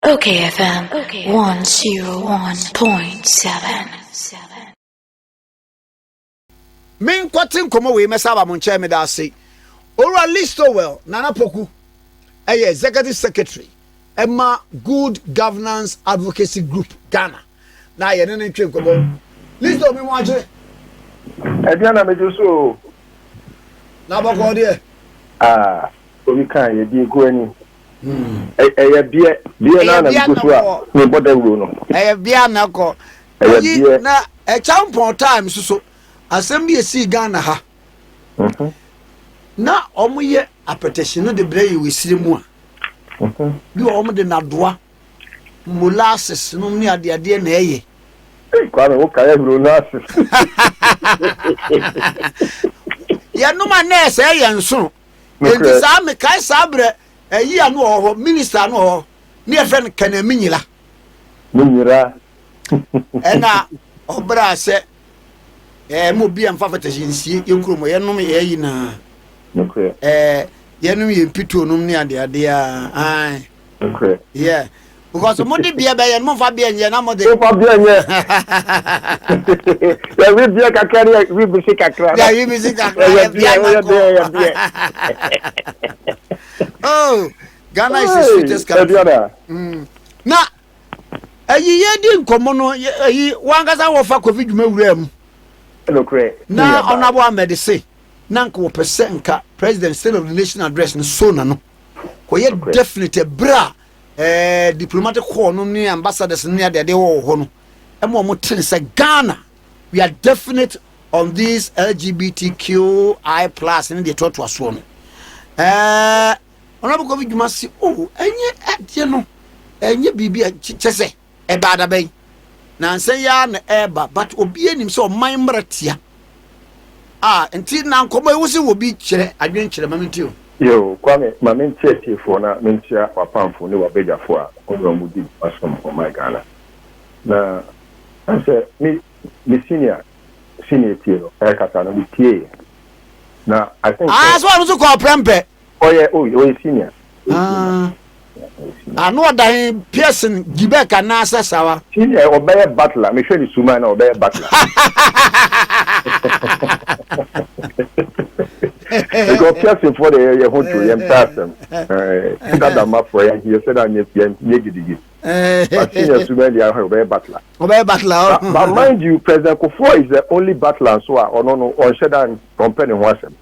OKFM 101.7. Min kwatin komo we mesaba mo nche me da say. Ora Listowell Nana Poku executive secretary Emma Good Governance Advocacy Group Ghana. Na ye ne ntwe komo. Listo mi mo aje. Ediana me so. Na bako de. Omi kan ye di go ani. Bie na na go so a me boda wuro no. Bia na ko. Na champon time so asem bi esi Ghana ha. Na omuye apetition no de brey we sirimu a. Bi omu de nadoa molasses no ni ade na eye. Kwame wo kaya wuro na ases. Ya no ma na ese eye nso. Enti sa me kai sabre eyi anu ho minister no ho ni e friend kana minyira. Minyira. Ena obra se mo bi am fa fetashinsie yenkromo yenom eyi na. Okay. Yenum ye pito num ni ade ai. Okay. Yeah. Because mo di bia be yen mo fa bia nye na mo de. Mo fa bia nye. Ya we bia kakra we bi se kakra. Ya we bi se kakra. Ya bia. Oh, Ghana is the sweetest country. Na ayi ye di nkomo no ayi wangasa wo fa covid dwuma wura mu. Okay. Na honorable Ahmed say na nka wo pese nka president state of the nation address no so na no. Ko ye definite bra diplomatic call no ni ambassadors ni ade wo ho no. Emo mo tin say Ghana we are definite on this LGBTQI+ in the to aso no. Honorable covid dwuma si enye ade no enye bibia chese e bada bay na nse ya na eba but obi enim se o man mratia enti na nkomo ewusi wo bi kire adwen kire mamenti o yo kwame mamenti etifo na mentia wapamfo ne wabejafo a onro mudi asom o my Ghana na anse mi senior tie e kata no mi tie na I think so I no ko prempe oh senior no dan Pearson Gibeka na asasawa senior obey butler me hwe ni suma na obey butler because Pearson for the whole to him person that the map for he said that you gidigi but senior suma dia obey butler but mind you Prez Akufo is the only butler so or no on shedan company who asem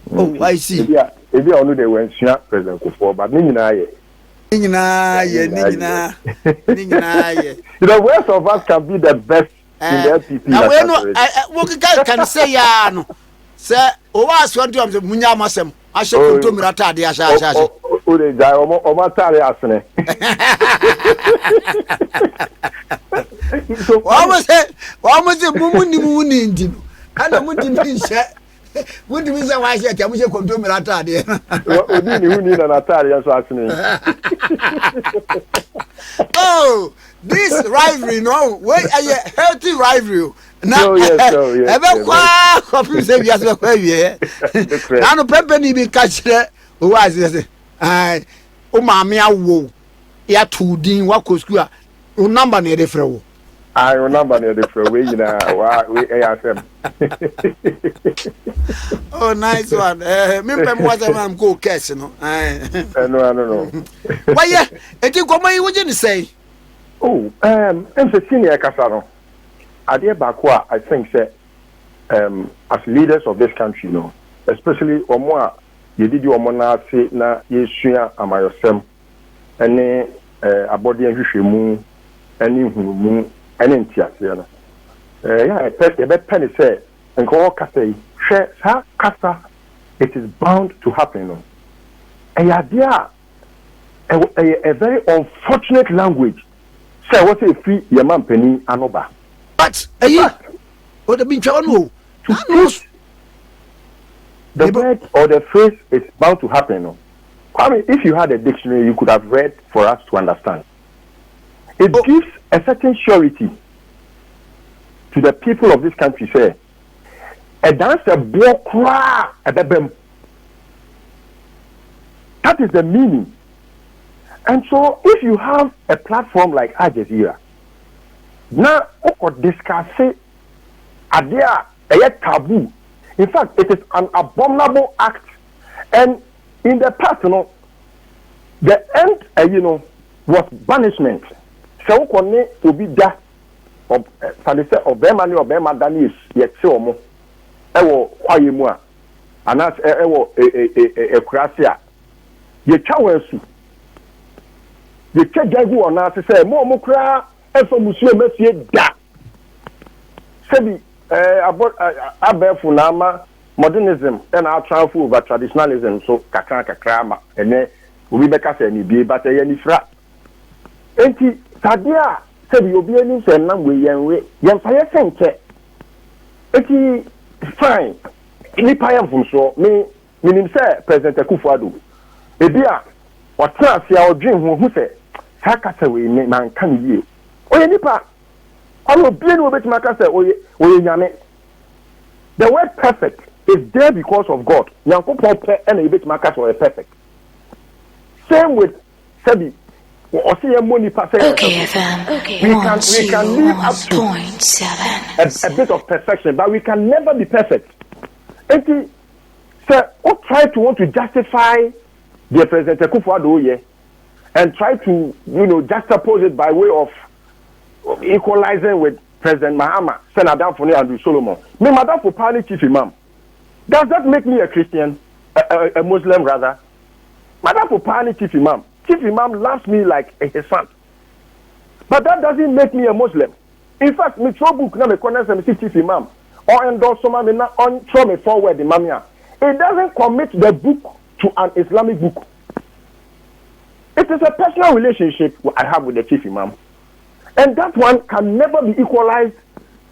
Oh, I see. Yeah, if you only they went Prez Akufo, but Nina. You know, worst of us can be the best in the LPP. Now, what can say, no, sir, was one to Munyamasem. I shall come to Mirata, the Asha. Oh, they die or Matari Asne. So, what was it? What was the moon in? I don't want to be share. What do you say? Why should I come to Mirata? Who need an Atari assassin? Oh, this rivalry, no, where are you healthy rivalry? Now, ever quite say yes, now no Pepe be catch there. Who was this? Oh, mammy, I wo. Ya 2 din what could school? Number near the fro. I remember the different way, we AFM. Oh, nice one. Remember what I'm go catch, no. I don't know. Why, yeah, I think what you wouldn't say. Oh, I'm a senior Casano. I dear Bakwa, I think, say, as leaders of this country, no, especially Omwa, you did your monarchy, na Yeshua, Amayosem, and a body and Hishimu, and Humu. And in Tiasiana. Yeah, penny say, and go say, Kasa, it is bound to happen. A very unfortunate language. Say what if free your man penny anoba. But what have been shown? The word or the phrase is bound to happen. I mean, if you had a dictionary, you could have read for us to understand. It gives a certain surety to the people of this country. Say, a dance a boy cry at the bem. That is the meaning. And so if you have a platform like Al Jazeera, now we could discuss it at a taboo. In fact, it is an abominable act. And in the past, the end, was banishment. So we can be that of Bema or Bema Danis, yet so more. Ewo Kwayemua, and that's Ewo a Krasia. Ye Chawensu. Ye Chajagu on us to say, more Mukra, and for Monsieur Messier da. Sebi, about Abefunama, modernism, and our triumph over traditionalism, so Kakrama, and then Rebecca said, you be better any frat. Enti, Sadia, Sebi, you'll be any same number, young fire center. Eti, fine. Nipa yam from so, meaning say, President Akufo. Ebia, or Transia or Dream who say, Sakasa, man, can you? Oh, Nipa. I will be able to make us say, the word perfect is there because of God. Yanko Pope and a bit Marcus were perfect. Same with Sebi. Or see a money passage. Okay, we can live up to a bit of perfection, but we can never be perfect. And so, try to want to justify the President Akufo and try to, juxtapose it by way of equalizing with President Mahama, Senator Danfoni and Solomon. Me, Madam for Pali Chief Imam. Does that make me a Christian, a Muslim rather? Madam for Pali Chief Imam. Chief Imam loves me like a son. But that doesn't make me a Muslim. In fact, me throw book na me connect me Chief Imam or endorse someone me na on throw me forward the mamia. It doesn't commit the book to an Islamic book. It is a personal relationship I have with the Chief Imam. And that one can never be equalized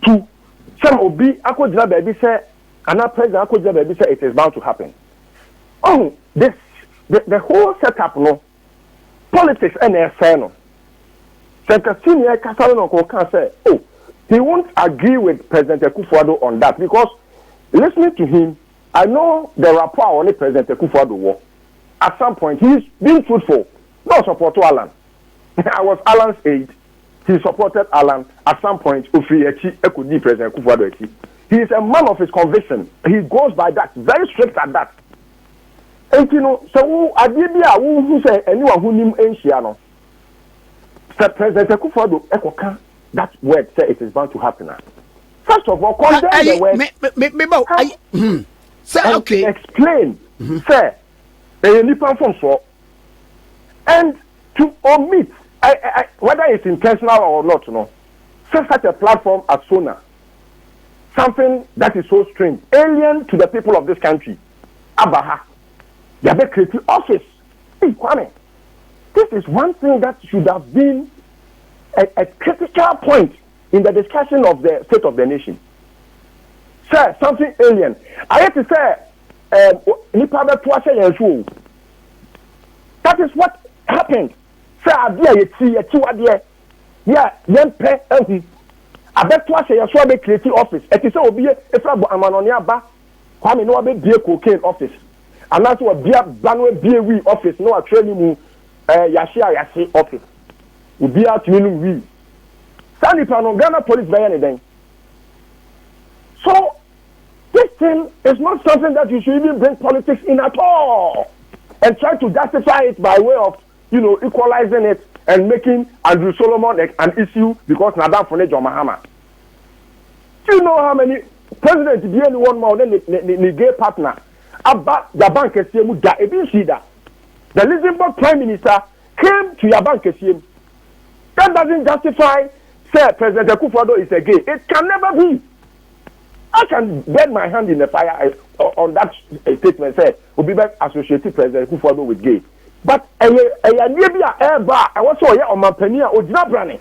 to some obi akojina baby say and a president akojina baby say it is bound to happen. Oh, the whole setup politics and no. Senator Senior Casalino can say, oh, he won't agree with President Akufo on that because listening to him, I know the rapport on the President Akufo war. At some point, he's been truthful. No support to Alan. I was Alan's age. He supported Alan. At some point, President Akufo. He is a man of his conviction. He goes by that, very strict at that. And so Adibia who say anyone who knew Anciano. President Akufo that word say it is bound to happen. First of all, condemn the word. Say okay. Explain. Say nipa from so and to omit whether it's intentional or not, say such a platform as Sona. Something that is so strange, alien to the people of this country. Abaha. They have created office. Hey, Kwame, this is one thing that should have been a critical point in the discussion of the state of the nation. Sir, something alien. I have to say, that is what happened. Sir, I bet twice a year, be creative office. It is obi if Amanonia ba, Kwame no be cocaine office. And that's what Bia Banwe Bia office, no actually mu Yashi office. Ubia Tinu we. Sandy Pano Ghana police by anything. So this thing is not something that you should even bring politics in at all. And try to justify it by way of, equalizing it and making Andrew Solomon an issue because Nadam Fone John Mahama. Do you know how many presidents be anyone more than the gay partner? About the bank the Luxembourg Prime Minister came to your bank. That doesn't justify, say, President Akufo is a gay. It can never be. I can bet my hand in the fire on that statement. Say, will be associated President Akufo with gay. But I was so on my penny or Jinabrani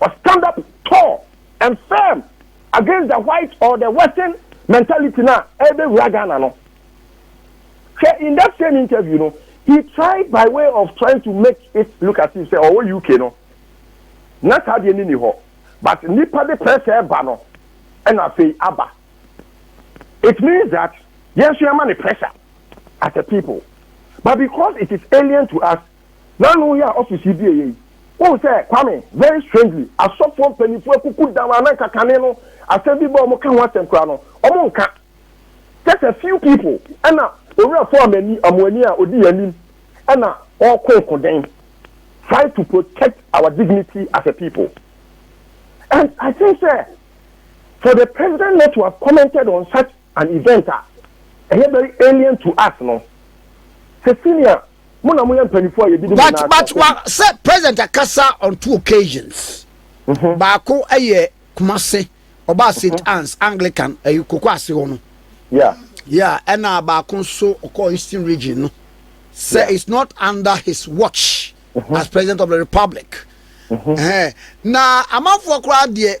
or stand up tall and firm against the white or the Western mentality now. Every Ragana. In that same interview, he tried by way of trying to make it look as if say, oh, UK, not how the any but Nipa the press bano and I say Abba. It means that yes, you are money pressure as a people. But because it is alien to us, now we are office CBA. Oh, say, Kwame, very strangely, I saw for penny for Kuku Damanaka Caneno, I said, people can watch them crown. Omonka. Just a few people, and now, over for many, Amonia, Odianim, and now, all Kokoden, try to protect our dignity as a people. And I think, sir, for the president not to have commented on such an event, very alien to us, no. Cecilia, but said President Akasa on 2 occasions. Bako aye Kumase, Oba St. Anne's Anglican, a Kukwasi ono. Yeah, and now Bako so Oko Eastern region. No. Say it's not under his watch as President of the Republic. Now, among for crowd there,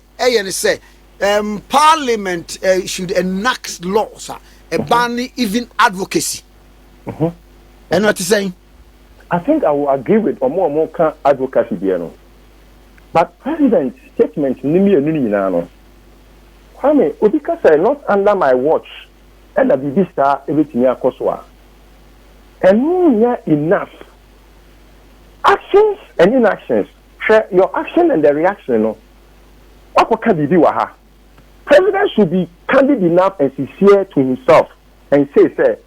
say Parliament should enact laws, banning even advocacy. And what you saying? I think I will agree with more advocacy there. But President statement Nimi Nano. Kwame, because I not under my watch and the BB star everything Koswa. And no enough. Actions and inactions. Share your action and the reaction. No. What can be waha? President should be candid enough and sincere to himself and say,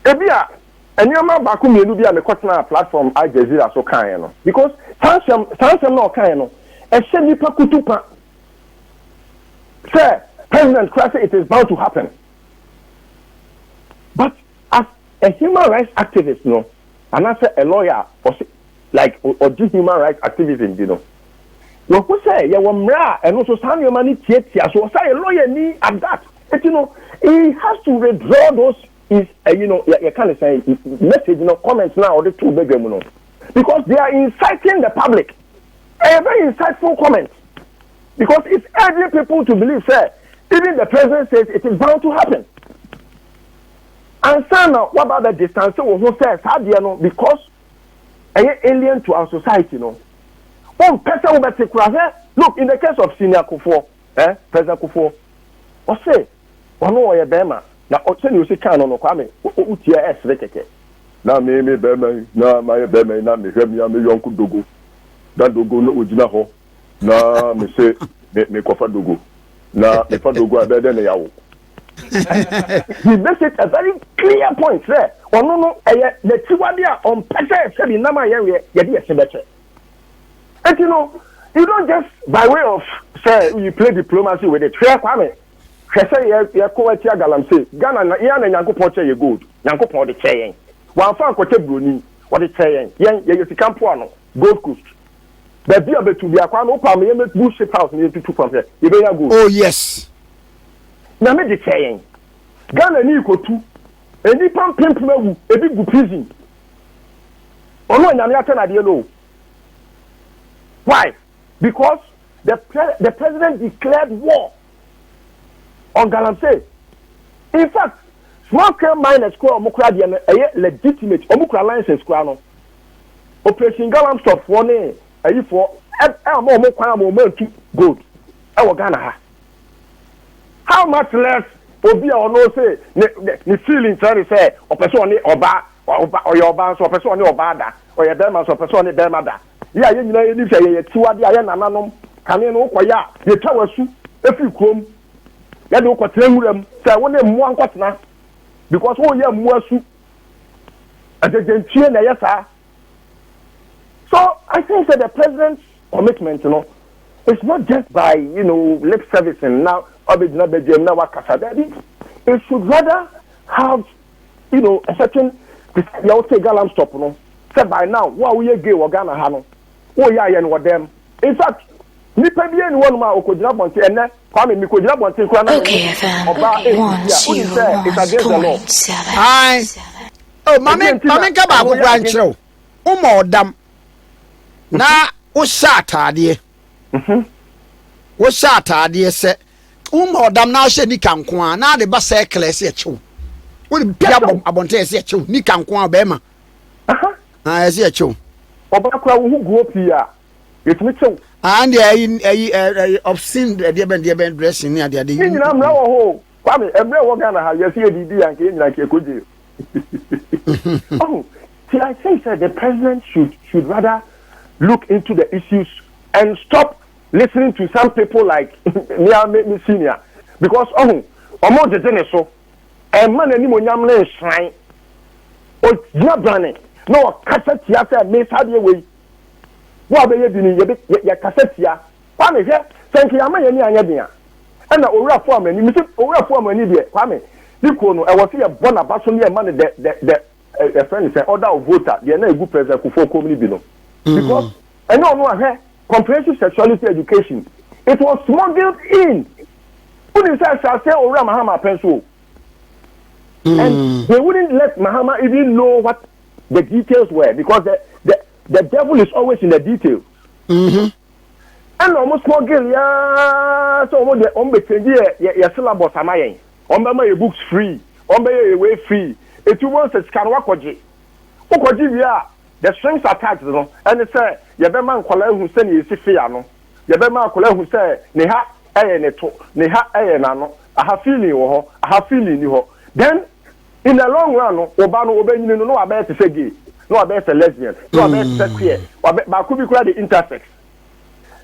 Ebia, and your man back home, you be on the platform Al Jazeera so kind, because Sansam no kind, and send me pakutupa. Sir, President Christ, it is bound to happen. But as a human rights activist, no, and as a lawyer, or just human rights activism, you know. What we say, you mra, and also some your money tietia, so say a lawyer need at that. And you know, he has to withdraw those is you can't say message, comments now or the 2 bedroom, because they are inciting the public. A very insightful comment, because it's urging people to believe, sir, even the president says it is bound to happen. And so now, what about the distance? So who says because alien to our society, one person will take look in the case of Senior Akufo, Prez Akufo, or say, one or Bema. Now, you say, "Can no Kwame, UTS rekeke." Na me Bema, na my Bema, na me hemi ya me yonku dogo. That dogo no ujina ho. Na me say me kofa dogo. Na me fa dogo abede na yawo. He makes it a very clear point there. No, the tiwadia on pesa sebi na ma ye di esebete. And you don't just by way of say you play diplomacy with it. Try Kwame. Say ya ko ati agalam say Ghana na ya na Nyankopon che ye gold Nyankopon de che yen wan fa ko te broni wo de che yen ye sikampo ano Gold Coast ba bia betu bia kwa no pa me ye metu ship house me tutu from here ye be ya gold. Oh yes, na me de che yen Ghana ni ikotu eni pam pempem awu ebi gu prison ono nyame atena de lo. Why? Because the president declared war on Galamsey. In fact, small scale miners square omukra de legitimate omukra license square no. Operation Galam stop for ne ayi for mo kwan mo mantu gold. E Ghana ha. How much less obi a ono say ne feeling try say o person ni oba o your oba so person ni oba da o your dem so person ni dem da. Ya ye nyina ye ni hwe ye tiwade aye nananom kane no koya ye twawasu efi krom. Ya do ko trenwuram say wo ne mmu ankotena because wo ye mmu asu ajegentie na yesa. So I think that the president's commitment, it's not just by lip service and now it should rather have a certain galam stop say by now what we gay or Ghana hano them. In fact nipa bi eni wonu ma okojina bonte ene Kwame mi kojina bonte kura na oba it's against the law. Aye. Oh mame ka ba ko kura nkyerɛw umo odam na wo atade wo atade se umo odam na hye ni kanko a na de ba cycle se ekyew wo de bia abonte se ekyew ni kanko a ba ma ah se ekyew oba kura wo hu go pia yetumi kyew and I obscene the ben dressing near the day. You know, Kwame, every organ has yes, you did and came like a good deal. Oh, see, I think that the president should rather look into the issues and stop listening to some people like me senior, because omo de ne so e man ani mo nyam na shrine o dia brane no cassette ya say me sadie we wo be ye bi ni ye cassette ya kwa me hwe senki ya man ya ni anya bia e na owura fo amani mi se owura fo amani de kwa me diko no e wo se ye bona baso ne man the friend say order of voter de na egu Prez Akufo komni bi no because I know comprehensive sexuality education. It was smuggled in. Who decides to say Ora Mahama pencil? And they wouldn't let Mahama even know what the details were, because the devil is always in the details. And almost smuggle, yeah. So almost the change your syllabus amaye. Your books free. Your way free. It was a scanwakoji. Okoji yeah. The strings attached, no, and it say, Yabema Kola who send you Sifiano, Yabema Kola who say, Neha Ayeneto, Neha Ayenano, I have feeling you, I have feeling you. Then, in the long run, Obano Obey, no, I better say gay, no, I better lesbian, no, I better say queer, but could be quite the intersex.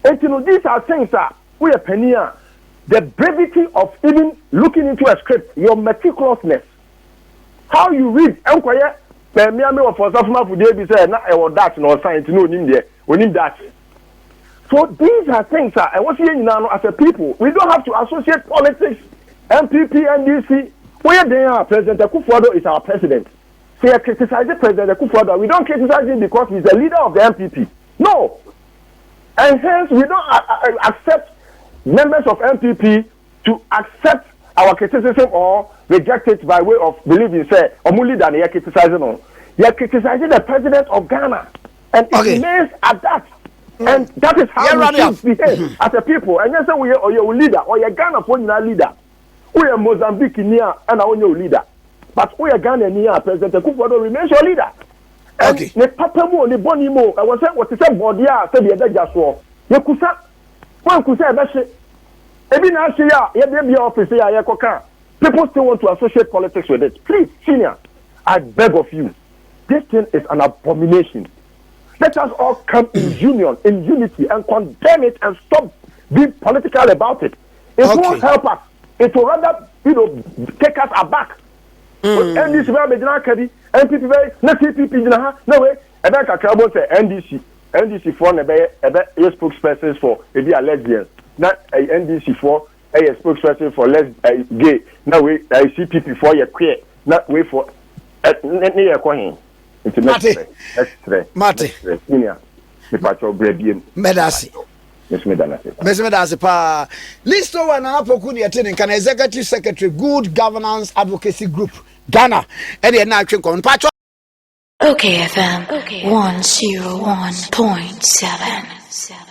And you know, these are things that we are penny. The brevity of even looking into a script, your meticulousness, how you read, enquire. But me for some of the say na I was that no science no nim there we need that. So these are things that I want you now as a people. We don't have to associate politics, MPP, NDC. Where they are, President Akufo is our president. Say criticize President Akufo. We don't criticize him because he's the leader of the MPP. No, and hence we don't accept members of MPP to accept our criticism or reject it by way of believing, say, only than you're criticizing on. You're criticizing the president of Ghana, and it remains at that. And that is how we should behave as a people. And you say, we are your leader, or you're Ghana for your leader. We are Mozambique near and our new leader. But we are Ghana near President Akufo remains your leader. And the Papa Mo, the Bonimo, I was saying, what is a body? Said the other just war. You could say, one could say, that's it. Even now, you office here, people still want to associate politics with it. Please, senior, I beg of you, this thing is an abomination. Let us all come in union, in unity, and condemn it and stop being political about it. It won't help us. It will rather, take us aback. NDC, NDC for a spokesperson for maybe a lesbian. Not a NDC for a spokesperson for gay. Now we CPP for your queer. Not wait for near coin. Mate. Medasi. Medasi pa. Listo one apokuni attending can executive secretary good governance advocacy group Ghana. And the action con patch. OKFM 101.7.